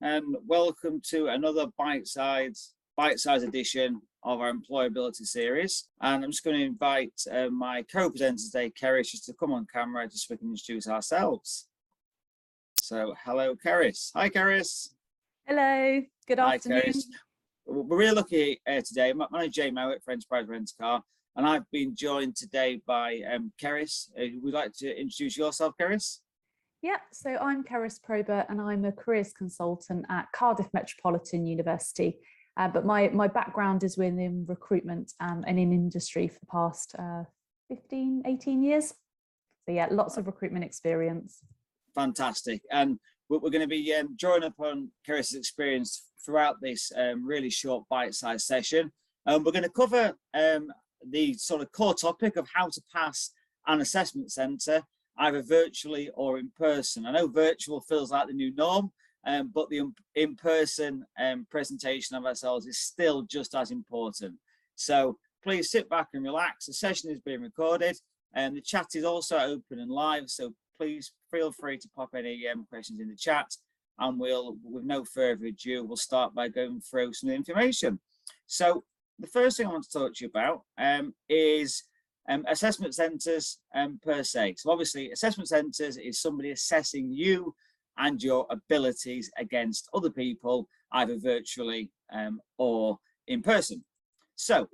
and welcome to another bite-sized edition of our employability series. And I'm just going to invite my co-presenter today, Ceris, just to come on camera just so we can introduce ourselves. So, hello, Ceris. Hi, Ceris. Hello, good afternoon. Hi, Ceris. We're really lucky today. My name is Jay Mowat for Enterprise Rent a Car, and I've been joined today by Ceris. Would you like to introduce yourself, Ceris? Yeah, so I'm Ceris Probert and I'm a careers consultant at Cardiff Metropolitan University. But my background is within recruitment and in industry for the past 15, 18 years. So yeah, lots of recruitment experience. Fantastic. And we're going to be drawing upon Ceris's experience throughout this really short bite-sized session. We're going to cover the sort of core topic of how to pass an assessment centre, either virtually or in person. I know virtual feels like the new norm, but the in-person presentation of ourselves is still just as important. So please sit back and relax. The session is being recorded and the chat is also open and live. So please feel free to pop any questions in the chat, and we'll, with no further ado, we'll start by going through some information. So the first thing I want to talk to you about is assessment centres per se. So obviously assessment centres is somebody assessing you and your abilities against other people, either virtually or in person. So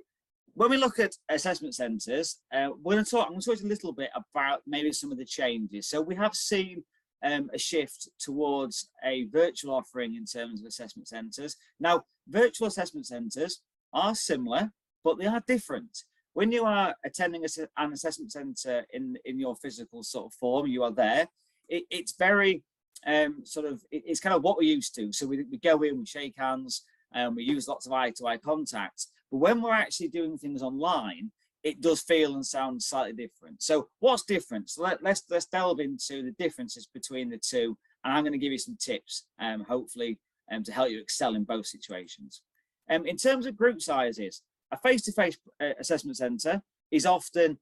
when we look at assessment centres, I'm going to talk a little bit about maybe some of the changes. So we have seen a shift towards a virtual offering in terms of assessment centres. Now, virtual assessment centres are similar, but they are different. When you are attending an assessment centre in your physical sort of form, you are there. It's very it's kind of what we're used to. So we go in, we shake hands, and we use lots of eye-to-eye contact. But when we're actually doing things online, it does feel and sound slightly different. So what's different? So let's delve into the differences between the two, and I'm going to give you some tips, hopefully, to help you excel in both situations. In terms of group sizes, a face-to-face assessment centre is often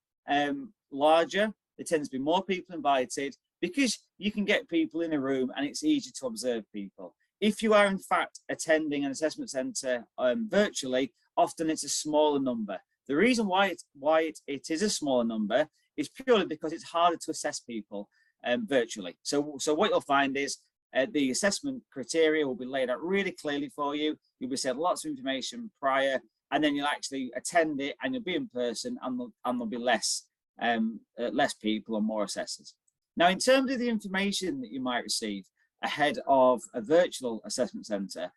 larger. There tends to be more people invited because you can get people in a room and it's easier to observe people. If you are in fact attending an assessment centre virtually, often it's a smaller number. The reason why it is a smaller number is purely because it's harder to assess people virtually. So what you'll find is the assessment criteria will be laid out really clearly for you. You'll be sent lots of information prior, and then you'll actually attend it and you'll be in person, and there'll be less people and more assessors. Now, in terms of the information that you might receive ahead of a virtual assessment centre,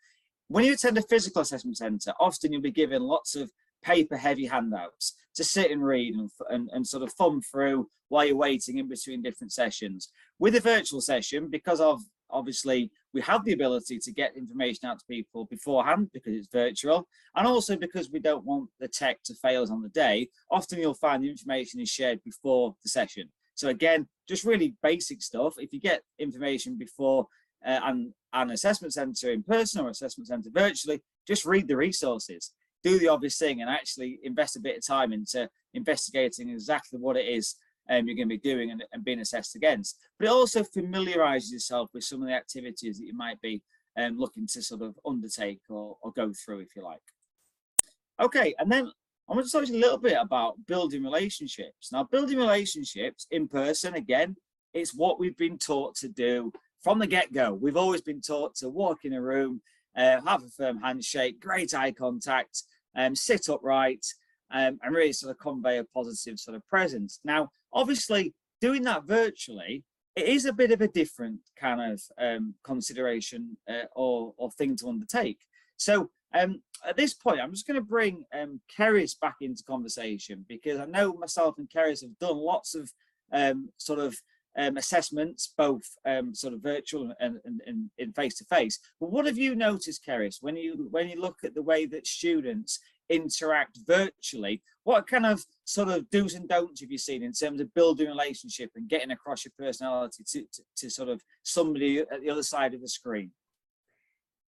when you attend a physical assessment centre, often you'll be given lots of paper-heavy handouts to sit and read and sort of thumb through while you're waiting in between different sessions. With a virtual session, because of obviously we have the ability to get information out to people beforehand because it's virtual, and also because we don't want the tech to fail us on the day, often you'll find the information is shared before the session. So again, just really basic stuff. If you get information before an assessment centre in person or assessment centre virtually, just read the resources, do the obvious thing, and actually invest a bit of time into investigating exactly what it is you're going to be doing and being assessed against. But it also familiarises yourself with some of the activities that you might be looking to sort of undertake or go through, if you like. Okay, and then I want to talk to you a little bit about building relationships. Now, building relationships in person, again, it's what we've been taught to do from the get-go. We've always been taught to walk in a room, have a firm handshake, great eye contact, sit upright, and really sort of convey a positive sort of presence. Now, obviously, doing that virtually, it is a bit of a different kind of consideration or thing to undertake. So at this point, I'm just going to bring Ceris back into conversation, because I know myself and Ceris have done lots of assessments, both sort of virtual and in face-to-face. But what have you noticed, Ceris, when you look at the way that students interact virtually? What kind of sort of do's and don'ts have you seen in terms of building a relationship and getting across your personality to sort of somebody at the other side of the screen?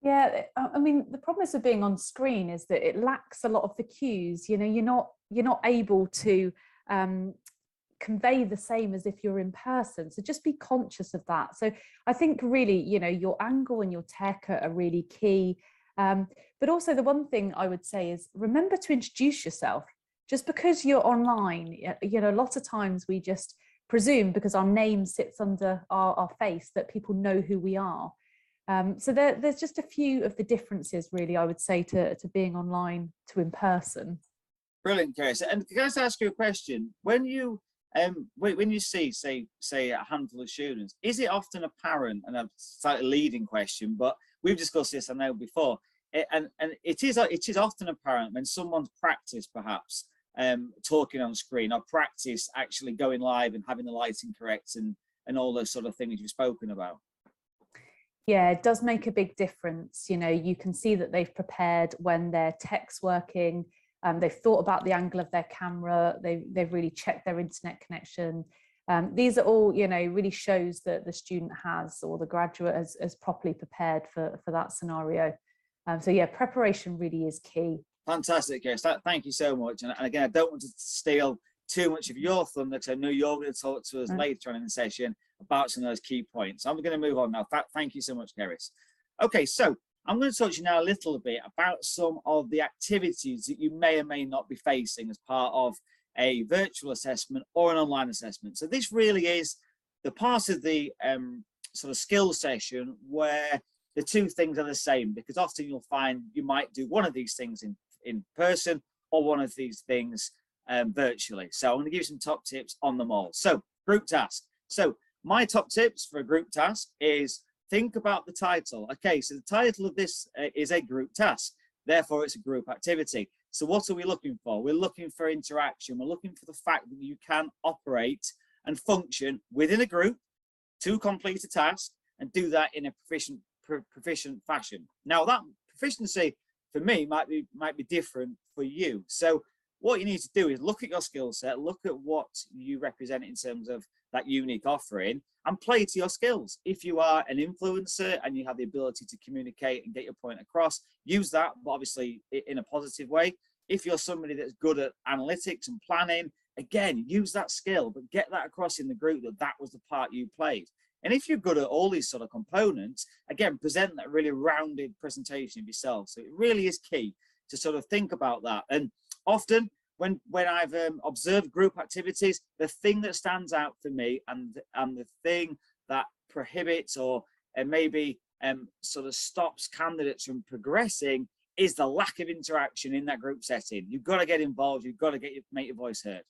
Yeah, I mean, the problem with being on screen is that it lacks a lot of the cues. You know, you're not able to convey the same as if you're in person. So just be conscious of that. So I think really, you know, your angle and your tech are really key. But also the one thing I would say is remember to introduce yourself. Just because you're online, you know, a lot of times we just presume because our name sits under our face that people know who we are. So there's just a few of the differences really, I would say, to being online to in person. Brilliant, Ceris. And can I just ask you a question? When you see, say a handful of students, is it often apparent, and a slightly leading question, but we've discussed this I know before, and it is often apparent when someone's practiced perhaps talking on screen, or practice actually going live and having the lighting correct and all those sort of things you've spoken about. Yeah, it does make a big difference. You know, you can see that they've prepared when their tech's working. They've thought about the angle of their camera. They've really checked their internet connection. These are all, you know, really shows that the student has, or the graduate has properly prepared for that scenario. So yeah, preparation really is key. Fantastic, Ceris. Thank you so much. And again, I don't want to steal too much of your thunder, because I know you're going to talk to us later on in the session about some of those key points. I'm going to move on now. Thank you so much, Ceris. Okay, so I'm going to talk to you now a little bit about some of the activities that you may or may not be facing as part of a virtual assessment or an online assessment. So this really is the part of the sort of skills session where the two things are the same, because often you'll find you might do one of these things in person or one of these things virtually. So I'm going to give you some top tips on them all. So group task. So my top tips for a group task is think about the title. Okay, so the title of this is a group task. Therefore, it's a group activity. So what are we looking for? We're looking for interaction. We're looking for the fact that you can operate and function within a group to complete a task and do that in a proficient fashion. Now, that proficiency for me might be different for you. So what you need to do is look at your skill set, look at what you represent in terms of that unique offering, and play to your skills. If you are an influencer and you have the ability to communicate and get your point across, use that, but obviously in a positive way. If you're somebody that's good at analytics and planning, again, use that skill, but get that across in the group that was the part you played. And if you're good at all these sort of components, again, present that really rounded presentation of yourself. So it really is key to sort of think about that. And often when I've observed group activities, the thing that stands out for me and the thing that prohibits or maybe sort of stops candidates from progressing is the lack of interaction in that group setting. You've got to get involved. You've got to make your voice heard.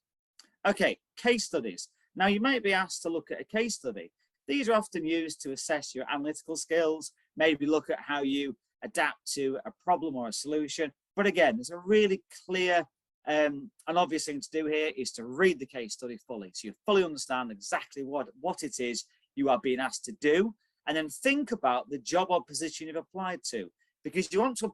Okay, case studies. Now you might be asked to look at a case study. These are often used to assess your analytical skills, maybe look at how you adapt to a problem or a solution. But again, there's a really clear an obvious thing to do here is to read the case study fully. So you fully understand exactly what it is you are being asked to do, and then think about the job or position you've applied to, because you want to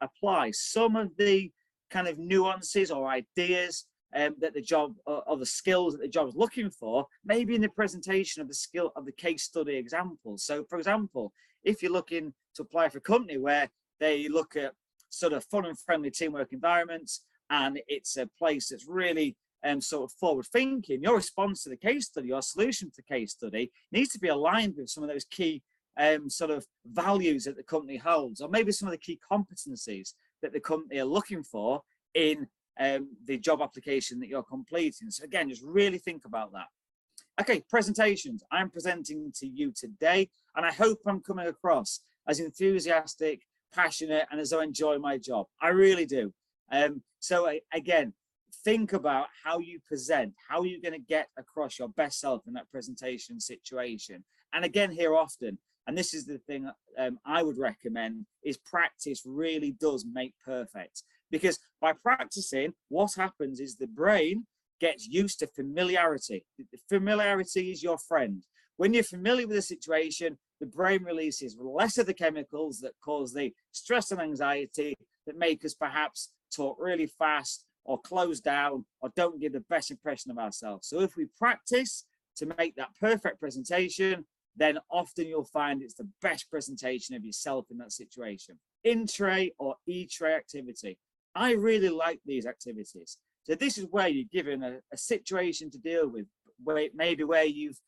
apply some of the kind of nuances or ideas that the job or the skills that the job is looking for, maybe in the presentation of the skill of the case study examples. So for example, if you're looking to apply for a company where they look at sort of fun and friendly teamwork environments, and it's a place that's really sort of forward thinking, your response to the case study, your solution to the case study needs to be aligned with some of those key sort of values that the company holds, or maybe some of the key competencies that the company are looking for in the job application that you're completing. So again, just really think about that. Okay, presentations. I'm presenting to you today, and I hope I'm coming across as enthusiastic, passionate, and as I enjoy my job. I really do. So again, think about how you present, how you're going to get across your best self in that presentation situation. And again, here often, and this is the thing I would recommend, is practice really does make perfect. Because by practicing, what happens is the brain gets used to familiarity. Familiarity is your friend. When you're familiar with a situation, the brain releases less of the chemicals that cause the stress and anxiety that make us perhaps talk really fast or close down or don't give the best impression of ourselves. So if we practice to make that perfect presentation, then often you'll find it's the best presentation of yourself in that situation. In-tray or E-tray activity. I really like these activities. So this is where you're given a situation to deal with, where you've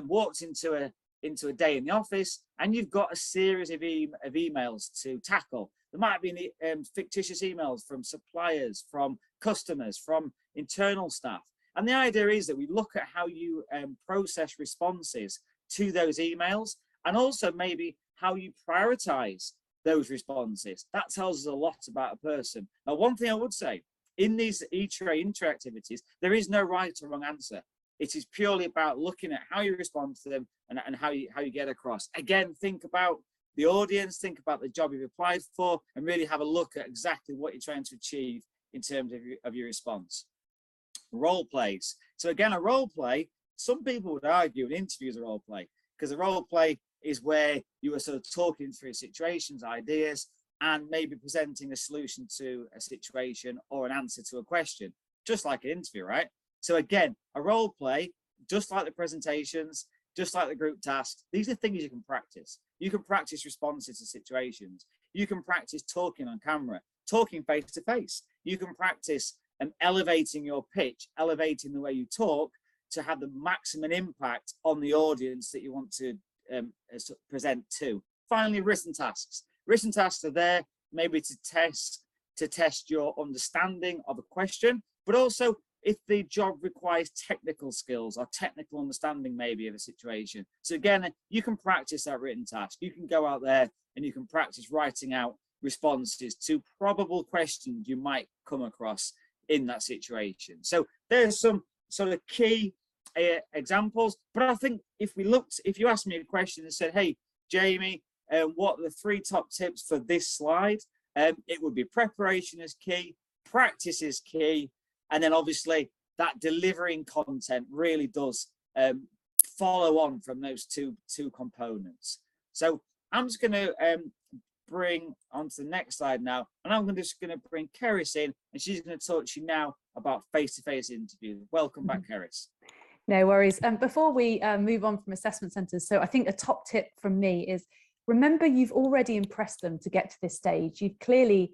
walked into a day in the office and you've got a series of emails to tackle. There might be fictitious emails from suppliers, from customers, from internal staff. And the idea is that we look at how you process responses to those emails, and also maybe how you prioritize those responses. That tells us a lot about a person. Now, one thing I would say, in these interactivities, there is no right or wrong answer. It is purely about looking at how you respond to them and how you get across. Again, think about the audience, think about the job you've applied for, and really have a look at exactly what you're trying to achieve in terms of your response. Role plays. So again, a role play, some people would argue an interview is a role play, because a role play is where you are sort of talking through situations, ideas, and maybe presenting a solution to a situation or an answer to a question, just like an interview, right? So again, a role play, just like the presentations, just like the group tasks, these are things you can practice. You can practice responses to situations. You can practice talking on camera, talking face to face. You can practice elevating your pitch, elevating the way you talk to have the maximum impact on the audience that you want to present to. Finally, written tasks. Written tasks are there maybe to test your understanding of a question, but also if the job requires technical skills or technical understanding maybe of a situation. So again, you can practice that written task. You can go out there and you can practice writing out responses to probable questions you might come across in that situation. So there's some sort of key examples, but I think if you asked me a question and said, hey, Jamie, what are the 3 top tips for this slide? It would be preparation is key, practice is key, and then obviously that delivering content really does follow on from those two components. So I'm just going to bring on to the next slide now, and I'm just going to bring Ceris in, and she's going to talk to you now about face-to-face interviews. Welcome back, Ceris. No worries. Before we move on from assessment centres, so I think a top tip from me is remember you've already impressed them to get to this stage. You've clearly,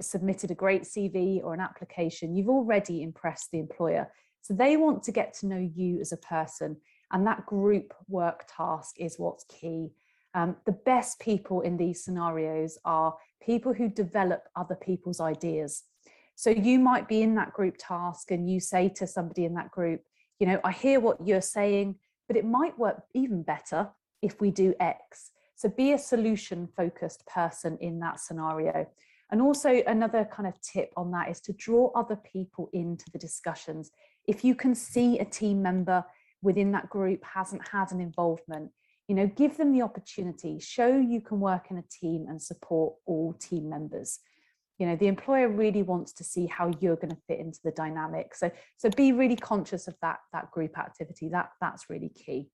submitted a great CV or an application. You've already impressed the employer. So they want to get to know you as a person, and that group work task is what's key. The best people in these scenarios are people who develop other people's ideas. So you might be in that group task and you say to somebody in that group, I hear what you're saying, but it might work even better if we do X. So be a solution focused person in that scenario. And also another kind of tip on that is to draw other people into the discussions. If you can see a team member within that group hasn't had an involvement, give them the opportunity, show you can work in a team and support all team members. The employer really wants to see how you're going to fit into the dynamic. So be really conscious of that group activity. That's really key.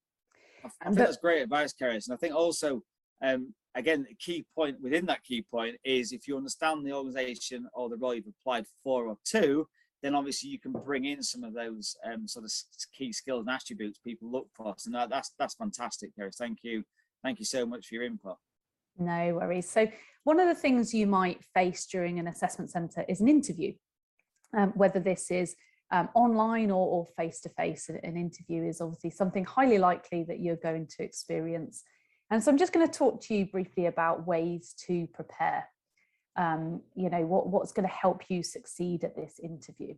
I think that's great advice, Ceris. And I think also, again, a key point within that key point is if you understand the organisation or the role you've applied for or to, then obviously you can bring in some of those sort of key skills and attributes people look for. So that's fantastic, Ceris. Thank you so much for your input. No worries. So one of the things you might face during an assessment centre is an interview, whether this is online or face-to-face. An interview is obviously something highly likely that you're going to experience. And so I'm just going to talk to you briefly about ways to prepare, what's going to help you succeed at this interview.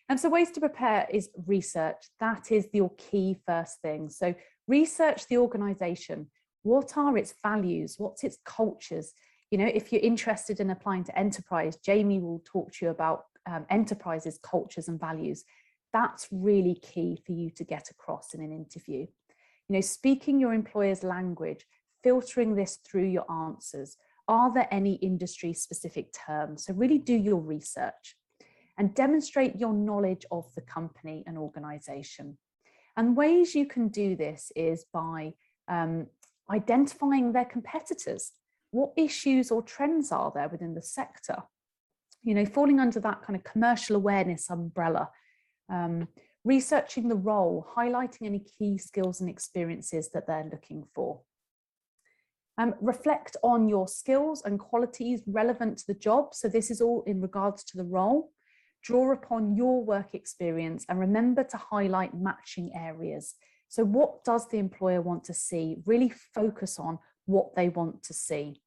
And so ways to prepare is research. That is your key first thing. So research the organisation. What are its values? What's its cultures? If you're interested in applying to enterprise, Jamie will talk to you about enterprises, cultures and values. That's really key for you to get across in an interview. Speaking your employer's language, filtering this through your answers. Are there any industry specific terms? So really do your research and demonstrate your knowledge of the company and organisation. And ways you can do this is by identifying their competitors. What issues or trends are there within the sector? Falling under that kind of commercial awareness umbrella. Researching the role, highlighting any key skills and experiences that they're looking for. Reflect on your skills and qualities relevant to the job. So this is all in regards to the role. draw upon your work experience and remember to highlight matching areas. So what does the employer want to see? Really focus on what they want to see.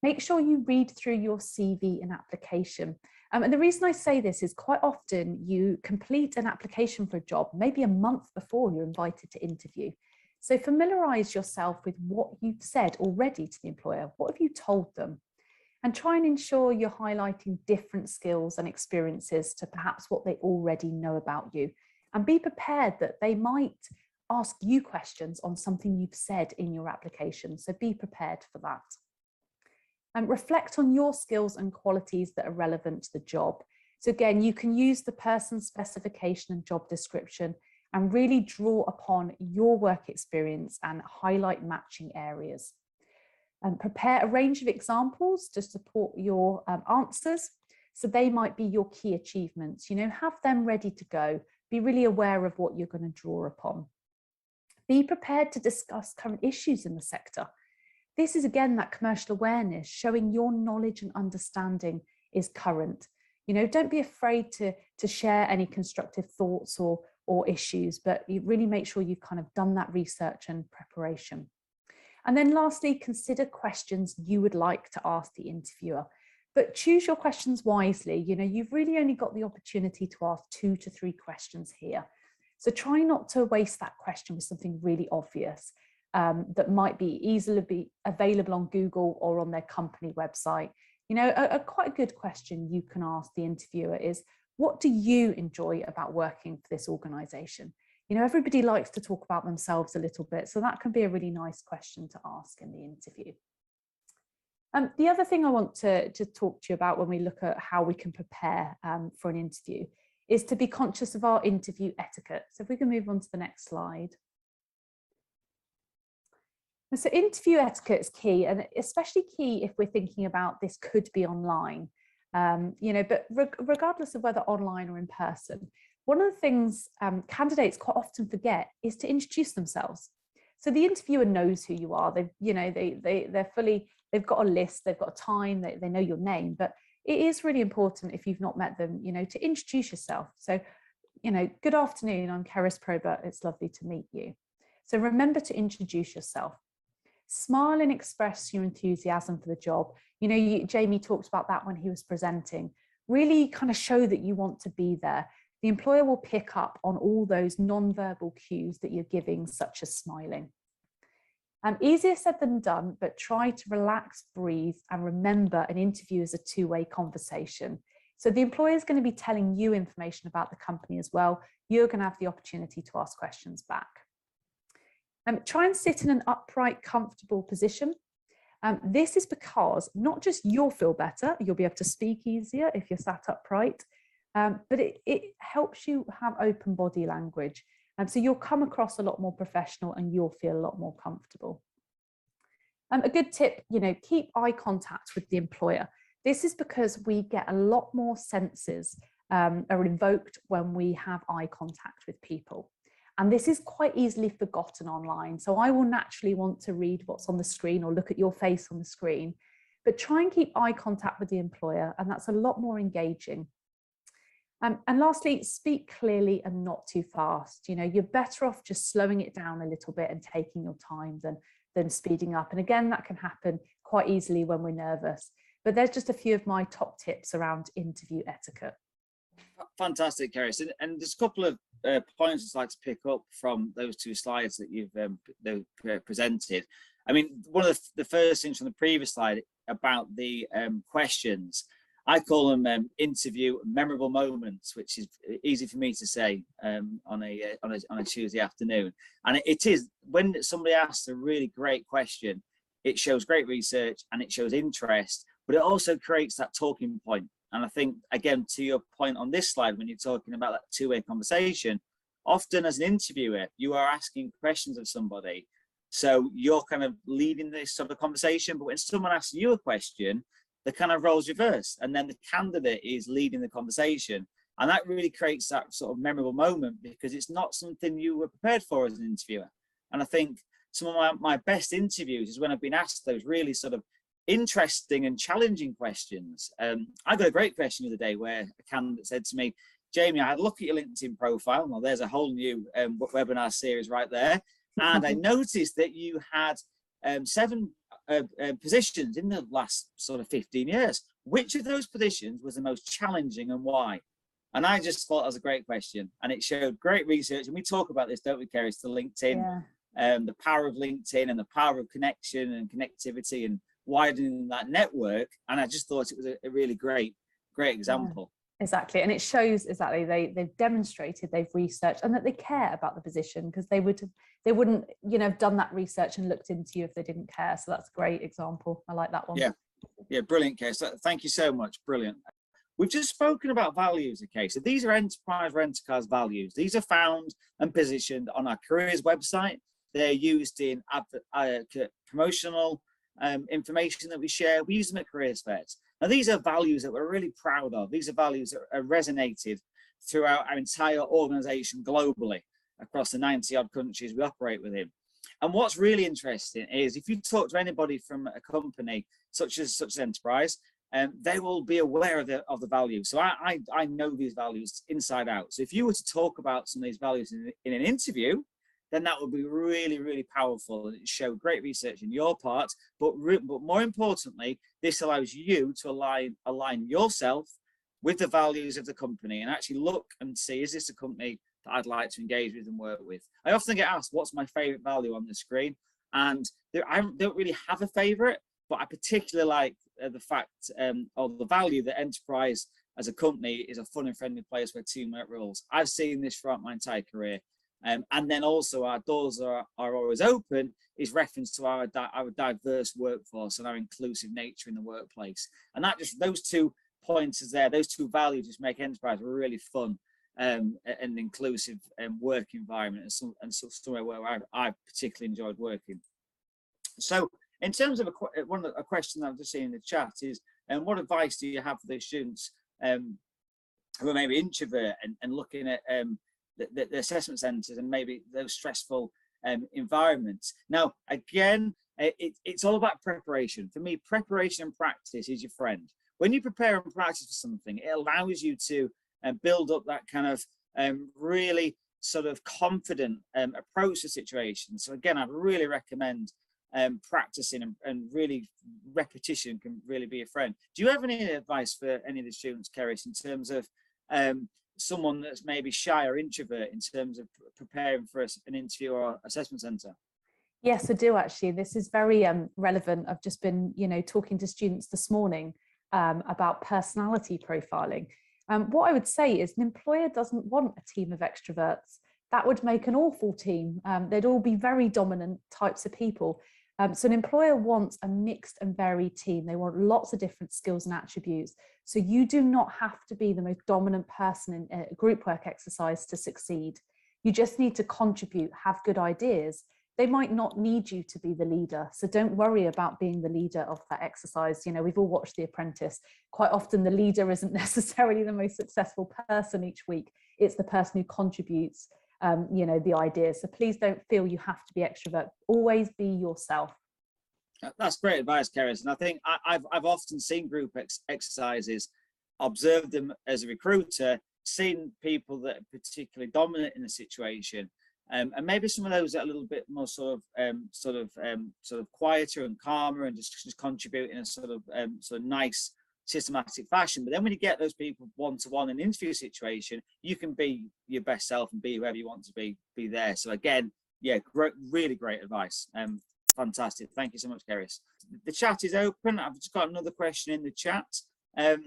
Make sure you read through your CV and application. And the reason I say this is quite often you complete an application for a job, maybe a month before you're invited to interview. So familiarize yourself with what you've said already to the employer. What have you told them? And try and ensure you're highlighting different skills and experiences to perhaps what they already know about you. And be prepared that they might ask you questions on something you've said in your application. So be prepared for that. And reflect on your skills and qualities that are relevant to the job. So again, you can use the person's specification and job description and really draw upon your work experience and highlight matching areas. And prepare a range of examples to support your answers. So they might be your key achievements, have them ready to go. Be really aware of what you're going to draw upon. Be prepared to discuss current issues in the sector. This is again that commercial awareness, showing your knowledge and understanding is current. Don't be afraid to share any constructive thoughts or issues, but you really make sure you've kind of done that research and preparation. And then lastly, consider questions you would like to ask the interviewer, but choose your questions wisely. You've really only got the opportunity to ask 2 to 3 questions here. So try not to waste that question with something really obvious. That might be easily be available on Google or on their company website. A quite good question you can ask the interviewer is, what do you enjoy about working for this organization? Everybody likes to talk about themselves a little bit, so that can be a really nice question to ask in the interview. The other thing I want to talk to you about when we look at how we can prepare for an interview is to be conscious of our interview etiquette. So if we can move on to the next slide. So interview etiquette is key, and especially key if we're thinking about this could be online, but regardless of whether online or in person, one of the things candidates quite often forget is to introduce themselves. So the interviewer knows who you are. They've got a list, they've got a time, they know your name, but it is really important if you've not met them, to introduce yourself. So, good afternoon, I'm Ceris Probert. It's lovely to meet you. So remember to introduce yourself. Smile and express your enthusiasm for the job. Jamie talked about that when he was presenting. Really kind of show that you want to be there. The employer will pick up on all those non-verbal cues that you're giving, such as smiling. Easier said than done, but try to relax, breathe, and remember an interview is a two-way conversation. So the employer is going to be telling you information about the company as well. You're going to have the opportunity to ask questions back. Try and sit in an upright, comfortable position. This is because not just you'll feel better, you'll be able to speak easier if you're sat upright, but it helps you have open body language. So you'll come across a lot more professional and you'll feel a lot more comfortable. A good tip, keep eye contact with the employer. This is because we get a lot more senses are invoked when we have eye contact with people. And this is quite easily forgotten online. So I will naturally want to read what's on the screen or look at your face on the screen, but try and keep eye contact with the employer, and that's a lot more engaging. And lastly, speak clearly and not too fast. You're better off just slowing it down a little bit and taking your time than speeding up. And again, that can happen quite easily when we're nervous. But there's just a few of my top tips around interview etiquette. Fantastic, Ceris. And there's a couple of points I'd like to pick up from those 2 slides that you've presented. I mean, one of the first things from the previous slide about the questions, I call them interview memorable moments, which is easy for me to say on a Tuesday afternoon. And it is, when somebody asks a really great question, it shows great research and it shows interest, but it also creates that talking point. And I think, again, to your point on this slide, when you're talking about that two-way conversation, often as an interviewer, you are asking questions of somebody. So you're kind of leading this sort of conversation, but when someone asks you a question, the kind of roles reverse, and then the candidate is leading the conversation. And that really creates that sort of memorable moment because it's not something you were prepared for as an interviewer. And I think some of my best interviews is when I've been asked those really sort of interesting and challenging questions. I got a great question the other day where a candidate said to me, Jamie, I had a look at your LinkedIn profile. Well, there's a whole new webinar series right there. And I noticed that you had 7 positions in the last sort of 15 years. Which of those positions was the most challenging and why? And I just thought that was a great question. And it showed great research. And we talk about this, don't we, Ceris, to LinkedIn, the power of LinkedIn and the power of connection and connectivity and widening that network. And I just thought it was a really great example. Exactly, and it shows exactly they've demonstrated, they've researched, and that they care about the position, because they wouldn't have done that research and looked into you if they didn't care. So that's a great example. I like that one. Yeah, brilliant, Kay. So thank you so much. Brilliant. We've just spoken about values, okay? So these are enterprise rent-a-car's values. These are found and positioned on our careers website. They're used in promotional information that we share. We use them at careers fairs. Now, these are values that we're really proud of. These are values that are resonated throughout our entire organization globally across the 90 odd countries we operate within. And what's really interesting is if you talk to anybody from a company such as Enterprise, they will be aware of the values. So I know these values inside out. So if you were to talk about some of these values in an interview, then that would be really, really powerful. And it showed great research in your part, but more importantly, this allows you to align yourself with the values of the company and actually look and see, is this a company that I'd like to engage with and work with? I often get asked, what's my favorite value on the screen? And I don't really have a favorite, but I particularly like the fact or the value that Enterprise as a company is a fun and friendly place where teamwork rules. I've seen this throughout my entire career. And then also our doors are always open is reference to our diverse workforce and our inclusive nature in the workplace. And that just, those 2 pointers there, those 2 values just make Enterprise a really fun and inclusive work environment and somewhere where I particularly enjoyed working. So in terms of a question that I've just seen in the chat is, what advice do you have for those students who are maybe introvert and looking at the assessment centres and maybe those stressful environments? Now, again, it's all about preparation. For me, preparation and practice is your friend. When you prepare and practice for something, it allows you to build up that kind of really sort of confident approach to situations. So again, I'd really recommend practicing and really repetition can really be a friend. Do you have any advice for any of the students, Ceris, in terms of someone that's maybe shy or introvert in terms of preparing for an interview or assessment centre? Yes, I do actually. This is very relevant. I've just been, talking to students this morning about personality profiling. What I would say is an employer doesn't want a team of extroverts. That would make an awful team. They'd all be very dominant types of people. So an employer wants a mixed and varied team. They want lots of different skills and attributes. So you do not have to be the most dominant person in a group work exercise to succeed. You just need to contribute, have good ideas. They might not need you to be the leader. So don't worry about being the leader of that exercise. We've all watched The Apprentice. Quite often the leader isn't necessarily the most successful person each week. It's the person who contributes the ideas. So please don't feel you have to be extrovert. Always be yourself. That's great advice, Ceris. And I think I've often seen group exercises, observed them as a recruiter, seen people that are particularly dominant in the situation, and maybe some of those that are a little bit more sort of quieter and calmer and just contribute in a sort of nice systematic fashion. But then when you get those people one-to-one in an interview situation, you can be your best self and be whoever you want to be there. So again, yeah, really great advice. Fantastic. Thank you so much, Ceris. The chat is open. I've just got another question in the chat. A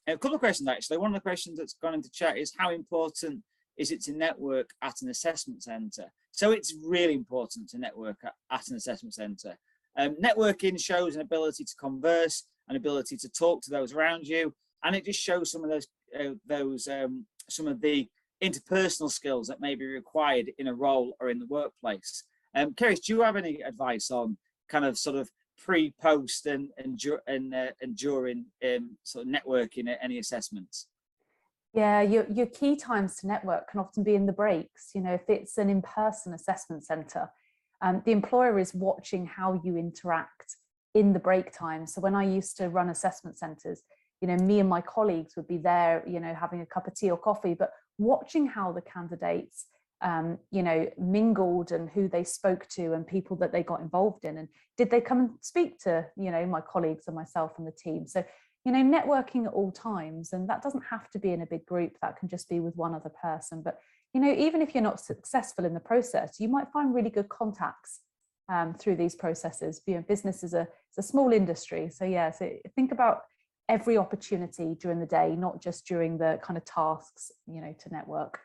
couple of questions actually. One of the questions that's gone into chat is, how important is it to network at an assessment centre? So it's really important to network at an assessment centre. Networking shows an ability to converse, an ability to talk to those around you, and it just shows some of some of the interpersonal skills that may be required in a role or in the workplace. Ceris, do you have any advice on kind of sort of pre, post, and during sort of networking at any assessments? Yeah, your key times to network can often be in the breaks. If it's an in-person assessment centre, the employer is watching how you interact in the break time. So when I used to run assessment centres, you know, me and my colleagues would be there, you know, having a cup of tea or coffee, but watching how the candidates, you know, mingled and who they spoke to and people that they got involved in, and did they come and speak to, you know, my colleagues and myself and the team. So, you know, networking at all times, and that doesn't have to be in a big group, that can just be with one other person. But, you know, even if you're not successful in the process, you might find really good contacts through these processes. You know, business is a small industry. So yeah, so think about every opportunity during the day, not just during the kind of tasks, you know, to network.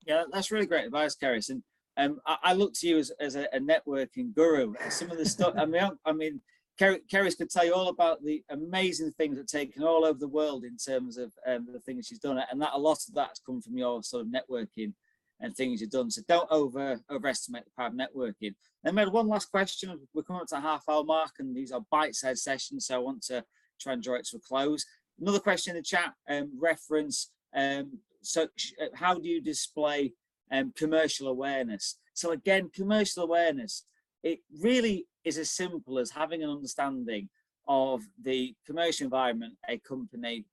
Yeah, that's really great advice, Ceris. And I look to you as a networking guru. Some of the stuff, I mean, Ceris could tell you all about the amazing things that are taken all over the world in terms of the things she's done, and that a lot of that's come from your sort of networking and things you've done. So don't overestimate the power of networking. And we had one last question. We're coming up to a half-hour mark, and these are bite-sized sessions, so I want to try and draw it to a close. Another question in the chat, reference. So how do you display commercial awareness? So again, commercial awareness, it really is as simple as having an understanding of the commercial environment a company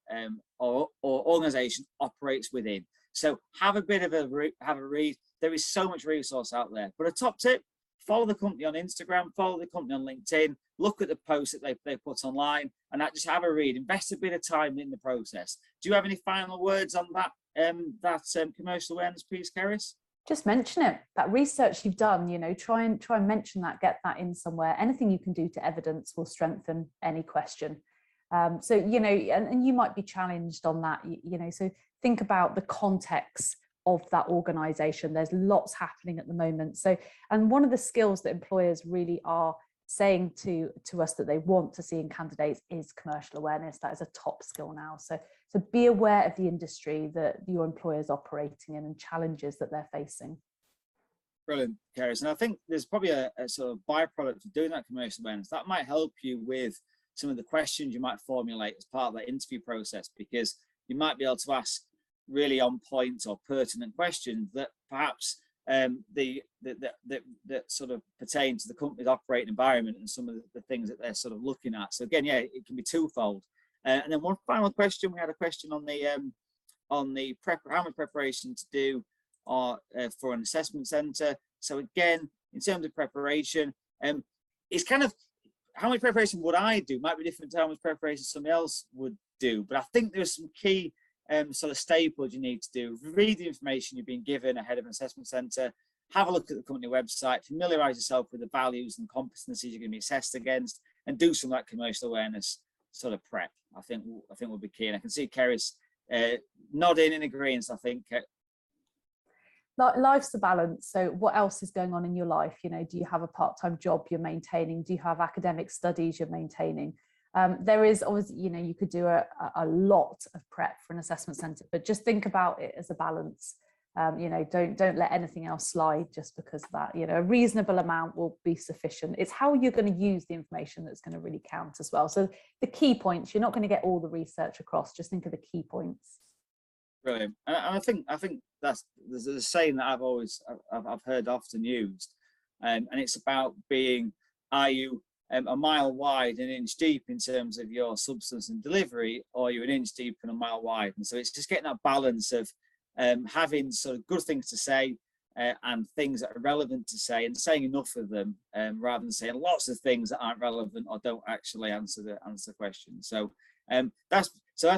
or organization operates within. So have a bit of a read. There is so much resource out there. But a top tip, follow the company on Instagram, follow the company on LinkedIn, look at the posts that they put online, and just have a read. Invest a bit of time in the process. Do you have any final words on that commercial awareness piece, Ceris? Just mention it. That research you've done, you know, try and mention that, get that in somewhere. Anything you can do to evidence will strengthen any question. So, you know, and you might be challenged on that, you know, so think about the context of that organization. There's lots happening at the moment. So, and one of the skills that employers really are saying to us that they want to see in candidates is commercial awareness. That is a top skill now. So be aware of the industry that your employer is operating in and challenges that they're facing. Brilliant, Ceris. And I think there's probably a sort of byproduct of doing that commercial awareness that might help you with some of the questions you might formulate as part of that interview process, because you might be able to ask really on point or pertinent questions that perhaps that sort of pertain to the company's operating environment and some of the things that they're sort of looking at. So again, yeah, it can be twofold. And then one final question. We had a question on the how much preparation to do for an assessment centre. So again, in terms of preparation, it's kind of how much preparation would I do might be different to how much preparation somebody else would do. But I think there's some key sort of staples you need to do. Read the information you've been given ahead of an assessment centre. Have a look at the company website. Familiarise yourself with the values and competencies you're going to be assessed against, and do some of that commercial awareness sort of prep. I think will be key. And I can see Ceris nodding in agreement. I think. Life's a balance. So what else is going on in your life? You know, do you have a part-time job you're maintaining? Do you have academic studies you're maintaining? There is always, you know, you could do a lot of prep for an assessment centre, but just think about it as a balance. You know, don't let anything else slide just because of that. You know, a reasonable amount will be sufficient. It's how you're going to use the information that's going to really count as well. So the key points, you're not going to get all the research across. Just think of the key points. Brilliant. And I think there's a saying that I've heard often used, and it's about being, are you a mile wide and an inch deep in terms of your substance and delivery, or you're an inch deep and a mile wide? And so it's just getting that balance of having sort of good things to say and things that are relevant to say, and saying enough of them rather than saying lots of things that aren't relevant or don't actually answer the question. So that's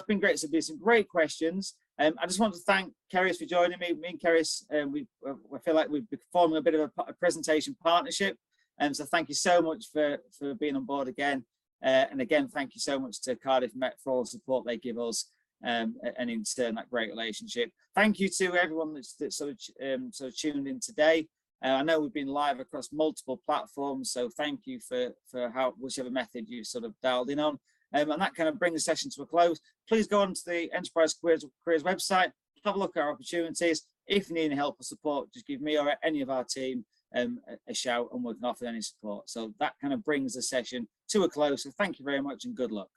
been great. So there's some great questions. I just want to thank Ceris for joining me. Me and Ceris, we feel like we've been forming a bit of a presentation partnership. So thank you so much for being on board again. And again, thank you so much to Cardiff Met for all the support they give us, and in turn that great relationship. Thank you to everyone that's sort of tuned in today. I know we've been live across multiple platforms, so thank you for whichever method you sort of dialed in on. And that kind of brings the session to a close. Please go on to the Enterprise Careers website, have a look at our opportunities. If you need any help or support, just give me or any of our team a shout, and we can offer any support. So that kind of brings the session to a close. So thank you very much and good luck.